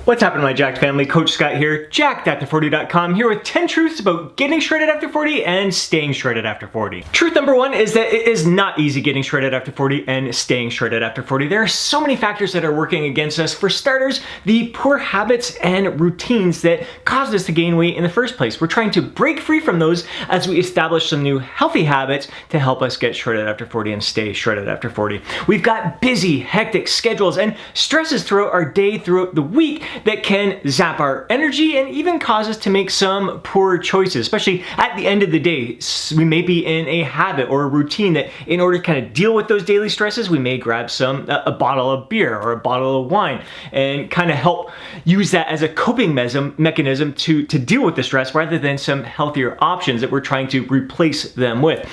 What's happening, my Jacked family? Coach Scott here, jackedafter40.com, here with 10 truths about getting shredded after 40 and staying shredded after 40. Truth number one is that it is not easy getting shredded after 40 and staying shredded after 40. There are so many factors that are working against us. For starters, the poor habits and routines that caused us to gain weight in the first place. We're trying to break free from those as we establish some new healthy habits to help us get shredded after 40 and stay shredded after 40. We've got busy, hectic schedules and stresses throughout our day, throughout the week, that can zap our energy and even cause us to make some poor choices, especially at the end of the day. We may be in a habit or a routine that in order to kind of deal with those daily stresses, we may grab a bottle of beer or a bottle of wine and kind of help use that as a coping mechanism to deal with the stress rather than some healthier options that we're trying to replace them with.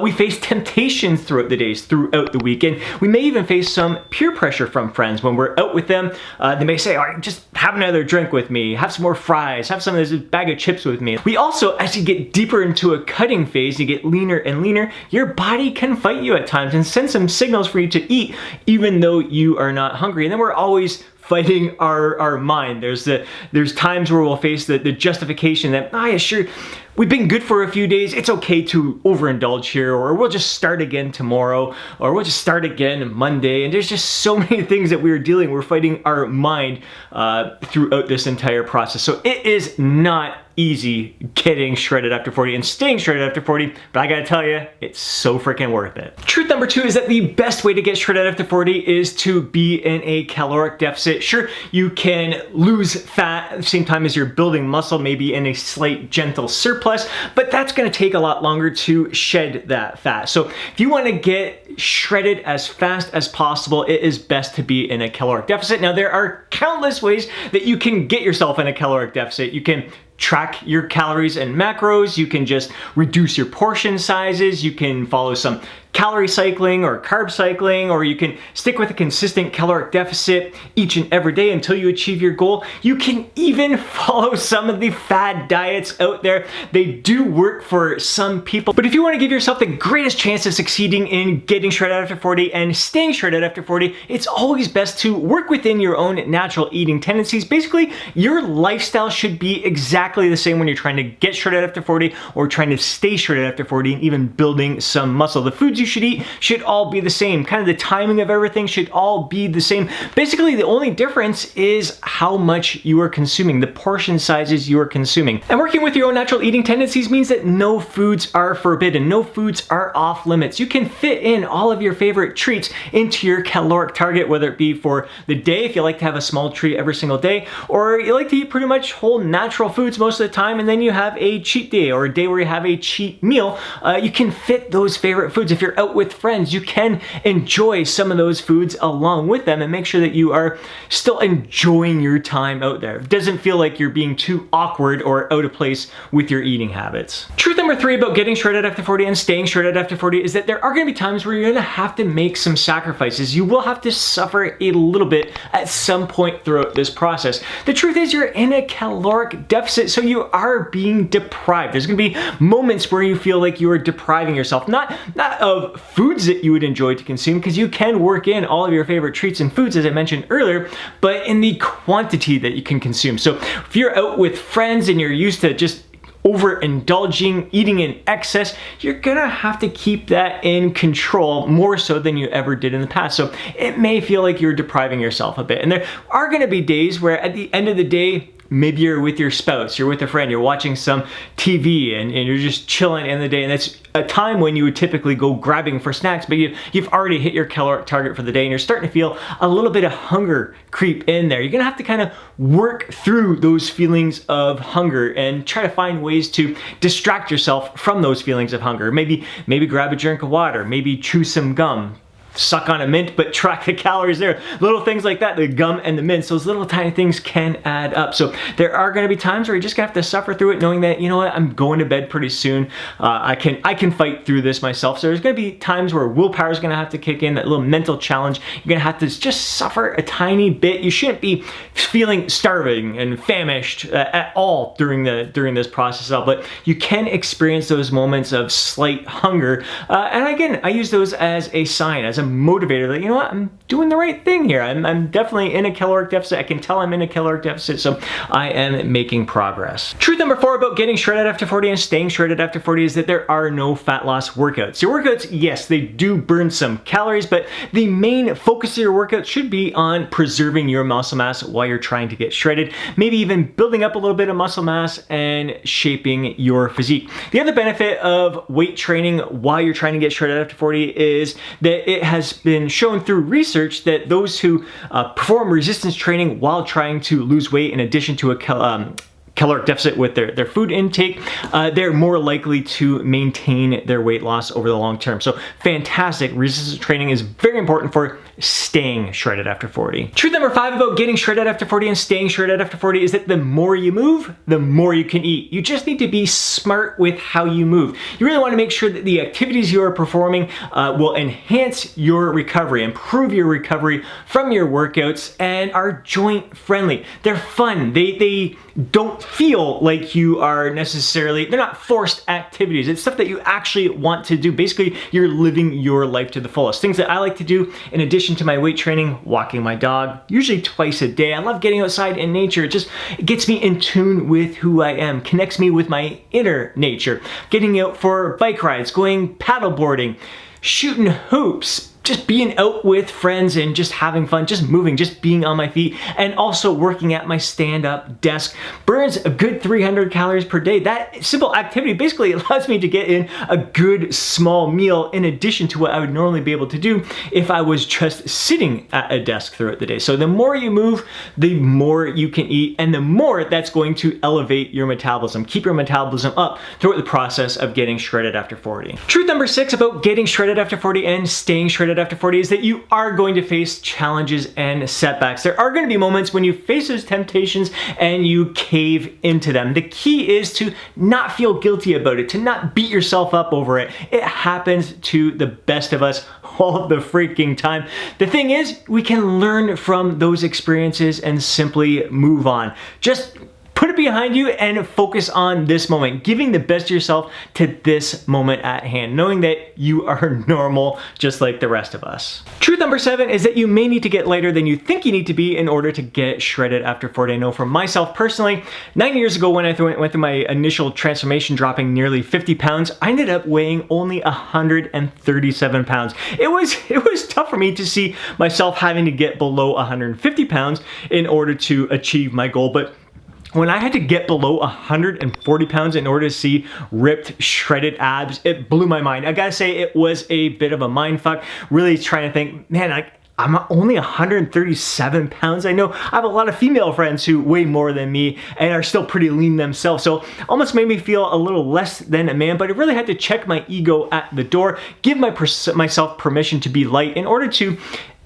We face temptations throughout the days, throughout the weekend. We may even face some peer pressure from friends when we're out with them. They may say, all right, just have another drink with me, have some more fries, have some of this bag of chips with me. We also, as you get deeper into a cutting phase, you get leaner and leaner, your body can fight you at times and send some signals for you to eat even though you are not hungry. And then we're always fighting our mind. There's times where we'll face the justification that, yeah, sure, we've been good for a few days, it's okay to overindulge here, or we'll just start again tomorrow, or we'll just start again Monday. And there's just so many things that we're fighting our mind throughout this entire process. So it is not easy getting shredded after 40 and staying shredded after 40, but I gotta tell you, it's so freaking worth it. Truth number two is that the best way to get shredded after 40 is to be in a caloric deficit. Sure, you can lose fat at the same time as you're building muscle, maybe in a slight gentle surplus, but that's gonna take a lot longer to shed that fat. So if you wanna get shredded as fast as possible, it is best to be in a caloric deficit. Now, there are countless ways that you can get yourself in a caloric deficit. You can track your calories and macros, you can just reduce your portion sizes, you can follow some calorie cycling or carb cycling, or you can stick with a consistent caloric deficit each and every day until you achieve your goal. You can even follow some of the fad diets out there. They do work for some people, but if you want to give yourself the greatest chance of succeeding in getting shredded after 40 and staying shredded after 40, it's always best to work within your own natural eating tendencies. Basically, your lifestyle should be exactly the same when you're trying to get shredded after 40 or trying to stay shredded after 40 and even building some muscle. The foods you should eat should all be the same. Kind of the timing of everything should all be the same. Basically, the only difference is how much you are consuming, the portion sizes you are consuming. And working with your own natural eating tendencies means that no foods are forbidden, no foods are off limits. You can fit in all of your favorite treats into your caloric target, whether it be for the day, if you like to have a small treat every single day, or you like to eat pretty much whole natural foods most of the time, and then you have a cheat day or a day where you have a cheat meal. You can fit those favorite foods. If you're out with friends, you can enjoy some of those foods along with them and make sure that you are still enjoying your time out there. It doesn't feel like you're being too awkward or out of place with your eating habits. Truth number three about getting shredded after 40 and staying shredded after 40 is that there are going to be times where you're going to have to make some sacrifices. You will have to suffer a little bit at some point throughout this process. The truth is, you're in a caloric deficit, so you are being deprived. There's going to be moments where you feel like you are depriving yourself, not of foods that you would enjoy to consume, because you can work in all of your favorite treats and foods, as I mentioned earlier, but in the quantity that you can consume. So if you're out with friends and you're used to just overindulging, eating in excess, you're gonna have to keep that in control more so than you ever did in the past. So it may feel like you're depriving yourself a bit. And there are gonna be days where at the end of the day, maybe you're with your spouse, you're with a friend, you're watching some TV and you're just chilling in the day, and that's a time when you would typically go grabbing for snacks, but you've already hit your caloric target for the day and you're starting to feel a little bit of hunger creep in there. You're gonna have to kind of work through those feelings of hunger and try to find ways to distract yourself from those feelings of hunger. Maybe grab a drink of water, maybe chew some gum, suck on a mint, but track the calories there. Little things like that, the gum and the mints, those little tiny things can add up. So there are gonna be times where you're just gonna have to suffer through it, knowing that, you know what, I'm going to bed pretty soon. I can fight through this myself. So there's gonna be times where willpower is gonna have to kick in, that little mental challenge. You're gonna have to just suffer a tiny bit. You shouldn't be feeling starving and famished at all during this process at all, but you can experience those moments of slight hunger. And again, I use those as a sign, as a motivator that, you know what, I'm doing the right thing here. I'm definitely in a caloric deficit. I can tell I'm in a caloric deficit, so I am making progress. Truth number 4 about getting shredded after 40 and staying shredded after 40 is that there are no fat loss workouts. Your workouts, yes, they do burn some calories, but the main focus of your workout should be on preserving your muscle mass while you're trying to get shredded, maybe even building up a little bit of muscle mass and shaping your physique. The other benefit of weight training while you're trying to get shredded after 40 is that it has been shown through research that those who perform resistance training while trying to lose weight in addition to a caloric deficit with their food intake, they're more likely to maintain their weight loss over the long term. So fantastic. Resistance training is very important for staying shredded after 40. Truth number 5 about getting shredded after 40 and staying shredded after 40 is that the more you move, the more you can eat. You just need to be smart with how you move. You really want to make sure that the activities you are performing will enhance your recovery, improve your recovery from your workouts, and are joint friendly. They're fun. They don't feel like you are necessarily, they're not forced activities. It's stuff that you actually want to do. Basically, you're living your life to the fullest. Things that I like to do in addition to my weight training: walking my dog, usually twice a day. I love getting outside in nature. It just gets me in tune with who I am, connects me with my inner nature. Getting out for bike rides, going paddleboarding, shooting hoops, just being out with friends and just having fun, just moving, just being on my feet, and also working at my stand-up desk burns a good 300 calories per day. That simple activity basically allows me to get in a good small meal in addition to what I would normally be able to do if I was just sitting at a desk throughout the day. So the more you move, the more you can eat, and the more that's going to elevate your metabolism, keep your metabolism up throughout the process of getting shredded after 40. Truth number 6 about getting shredded after 40 and staying shredded after 40 is that you are going to face challenges and setbacks. There are going to be moments when you face those temptations and you cave into them. The key is to not feel guilty about it, to not beat yourself up over it. It happens to the best of us all the freaking time. The thing is, we can learn from those experiences and simply move on. Just put it behind you and focus on this moment, giving the best of yourself to this moment at hand, knowing that you are normal just like the rest of us. Truth number 7 is that you may need to get lighter than you think you need to be in order to get shredded after 40. I know for myself personally, 9 years ago when I went through my initial transformation, dropping nearly 50 pounds, I ended up weighing only 137 pounds. It was tough for me to see myself having to get below 150 pounds in order to achieve my goal, but when I had to get below 140 pounds in order to see ripped, shredded abs, it blew my mind. I gotta say, it was a bit of a mind fuck, really trying to think, man, I'm only 137 pounds. I know I have a lot of female friends who weigh more than me and are still pretty lean themselves, so almost made me feel a little less than a man, but I really had to check my ego at the door, give myself permission to be light in order to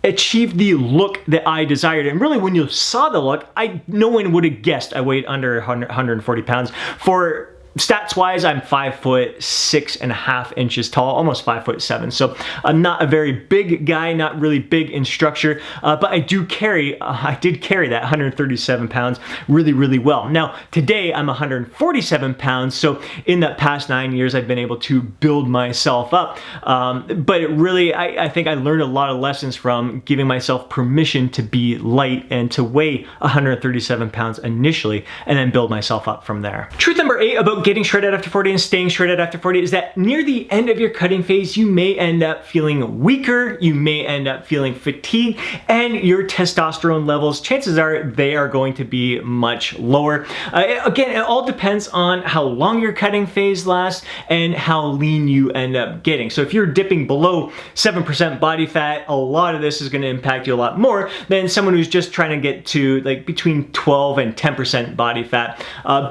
achieve the look that I desired. And really, when you saw the look, no one would have guessed I weighed under 140 pounds. For stats wise, I'm 5'6.5" inches tall, almost 5'7". So I'm not a very big guy, not really big in structure, but I did carry that 137 pounds really, really well. Now, today I'm 147 pounds. So in the past 9 years, I've been able to build myself up. But it really, I think I learned a lot of lessons from giving myself permission to be light and to weigh 137 pounds initially, and then build myself up from there. Truth number 8 about getting shredded after 40 and staying shredded after 40 is that near the end of your cutting phase, you may end up feeling weaker, you may end up feeling fatigued, and your testosterone levels, chances are they are going to be much lower. Again, it all depends on how long your cutting phase lasts and how lean you end up getting. So if you're dipping below 7% body fat, a lot of this is going to impact you a lot more than someone who's just trying to get to like between 12 and 10% body fat.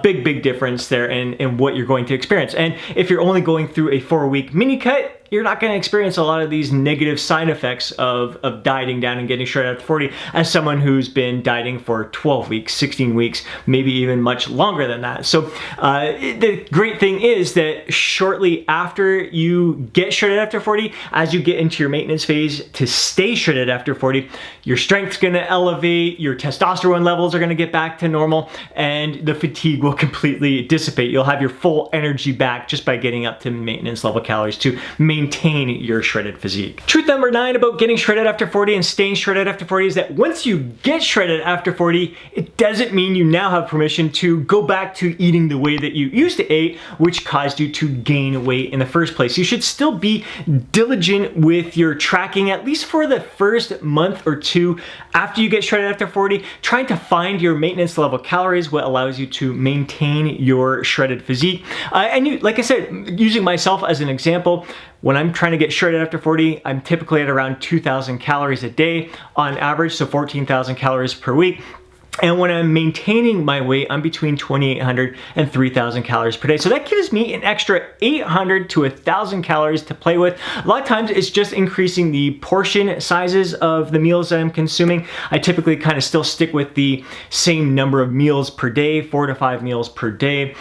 Big difference there in what you're going to experience. And if you're only going through a 4-week mini cut, you're not going to experience a lot of these negative side effects of dieting down and getting shredded after 40 as someone who's been dieting for 12 weeks, 16 weeks, maybe even much longer than that. So the great thing is that shortly after you get shredded after 40, as you get into your maintenance phase to stay shredded after 40, your strength's going to elevate, your testosterone levels are going to get back to normal, and the fatigue will completely dissipate. You'll have your full energy back just by getting up to maintenance level calories, to maintain your shredded physique. Truth number 9 about getting shredded after 40 and staying shredded after 40 is that once you get shredded after 40, it doesn't mean you now have permission to go back to eating the way that you used to eat, which caused you to gain weight in the first place. You should still be diligent with your tracking, at least for the first month or two after you get shredded after 40, trying to find your maintenance level calories, what allows you to maintain your shredded physique. Like I said, using myself as an example, when I'm trying to get shredded after 40, I'm typically at around 2,000 calories a day on average, so 14,000 calories per week. And when I'm maintaining my weight, I'm between 2,800 and 3,000 calories per day. So that gives me an extra 800 to 1,000 calories to play with. A lot of times it's just increasing the portion sizes of the meals that I'm consuming. I typically kind of still stick with the same number of meals per day, 4 to 5 meals per day.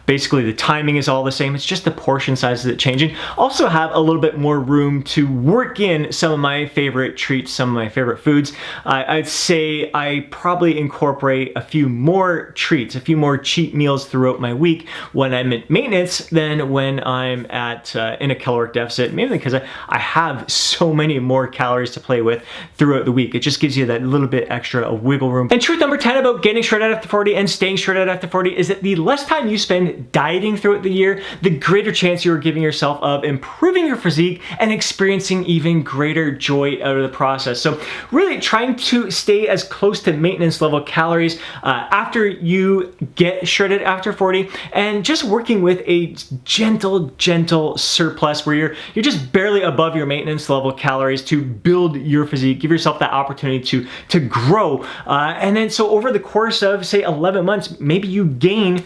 Basically the timing is all the same. It's just the portion sizes that changing. Also have a little bit more room to work in some of my favorite treats, some of my favorite foods. I'd say I probably incorporate a few more treats, a few more cheat meals throughout my week when I'm at maintenance than when I'm in a caloric deficit, mainly because I have so many more calories to play with throughout the week. It just gives you that little bit extra wiggle room. And truth number 10 about getting shredded after 40 and staying shredded after 40 is that the less time you spend dieting throughout the year, the greater chance you're giving yourself of improving your physique and experiencing even greater joy out of the process. So really trying to stay as close to maintenance level calories after you get shredded after 40, and just working with a gentle surplus where you're just barely above your maintenance level calories to build your physique, give yourself that opportunity to grow. And then so over the course of say 11 months, maybe you gain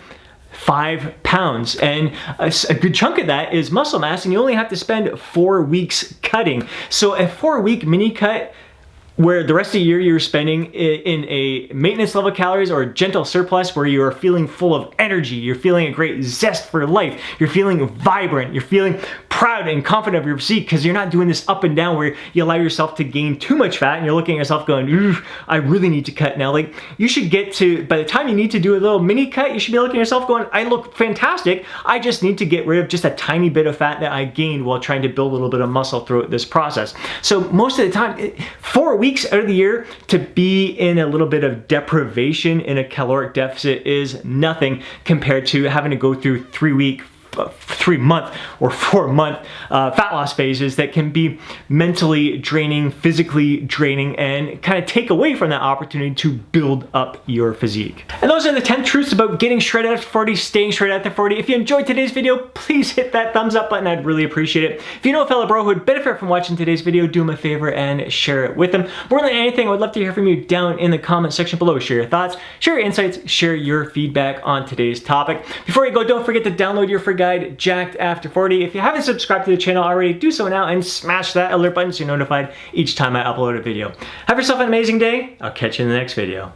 5 pounds, and a good chunk of that is muscle mass, and you only have to spend 4 weeks cutting. So a 4-week mini cut where the rest of the year you're spending in a maintenance level calories or a gentle surplus where you are feeling full of energy, you're feeling a great zest for life, you're feeling vibrant, you're feeling proud and confident of your physique because you're not doing this up and down where you allow yourself to gain too much fat and you're looking at yourself going, I really need to cut now. Like, you should get to, by the time you need to do a little mini cut, you should be looking at yourself going, I look fantastic. I just need to get rid of just a tiny bit of fat that I gained while trying to build a little bit of muscle throughout this process. So most of the time, 4 weeks out of the year to be in a little bit of deprivation in a caloric deficit is nothing compared to having to go through 3-month or 4-month fat loss phases that can be mentally draining, physically draining, and kind of take away from that opportunity to build up your physique. And those are the 10 truths about getting shredded after 40, staying shredded after 40. If you enjoyed today's video, please hit that thumbs up button. I'd really appreciate it. If you know a fellow bro who would benefit from watching today's video, do him a favor and share it with them. More than anything, I would love to hear from you down in the comment section below. Share your thoughts, share your insights, share your feedback on today's topic. Before you go, don't forget to download your free guide, Jacked After 40. If you haven't subscribed to the channel already, do so now and smash that alert button so you're notified each time I upload a video. Have yourself an amazing day. I'll catch you in the next video.